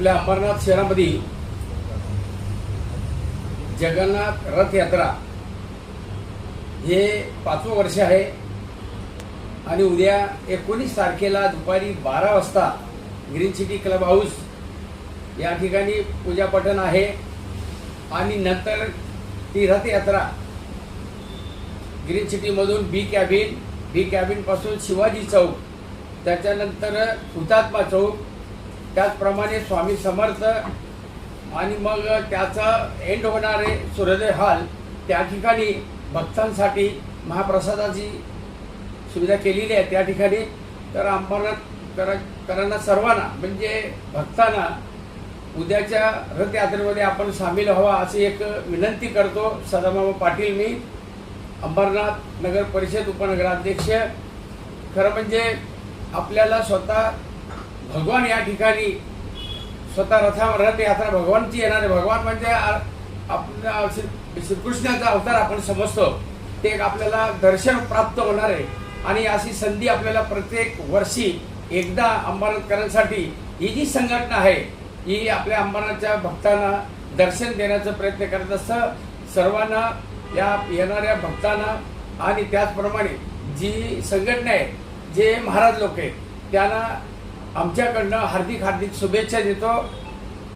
आपल्या अंबरनाथ शहरामध्ये जगन्नाथ रथ यात्रा हे 5वं वर्ष आहे आणि उद्या 19 तारखेला दुपारी 12 वाजता ग्रीन सिटी क्लब हाऊस या ठिकाणी पूजा पठण आहे आणि नंतर ती रथयात्रा ग्रीन सिटीमधून बी कॅबिन पासून शिवाजी चौक, त्याच्यानंतर हुतात्मा चौक, त्याचप्रमाणे स्वामी समर्थ आणि मग त्याचा एंड होणारे सूर्योदय हॉल त्या ठिकाणी भक्तांसाठी महाप्रसादाची सुविधा केलेली आहे त्या ठिकाणी। तर अंबरनाथकरांना सर्वांना म्हणजे भक्तांना उद्याच्या रथयात्रेमध्ये आपण सामील व्हावा अशी एक विनंती करतो। सदाभाऊ पाटील, मी अंबरनाथ नगर परिषद उपनगराध्यक्ष। खरं म्हणजे आपल्याला स्वतः भगवान या ठिकाणी स्वतः रथयात्रा भगवानची येणार आहे। भगवान म्हणजे आपल्या श्रीकृष्णाचा अवतार आपण समजतो, ते एक आपल्याला दर्शन प्राप्त होणार आहे आणि अशी संधी आपल्याला प्रत्येक वर्षी एकदा अंबरनाथकरांसाठी ही जी संघटना आहे ही आपल्या अंबरनाथच्या भक्तांना दर्शन देण्याचा प्रयत्न करत असतं। सर्वांना या येणाऱ्या भक्तांना आणि त्याचप्रमाणे जी संघटना आहे, जे महाराज लोक आहेत, त्यांना आमच्याकडनं हार्दिक शुभेच्छा देतो।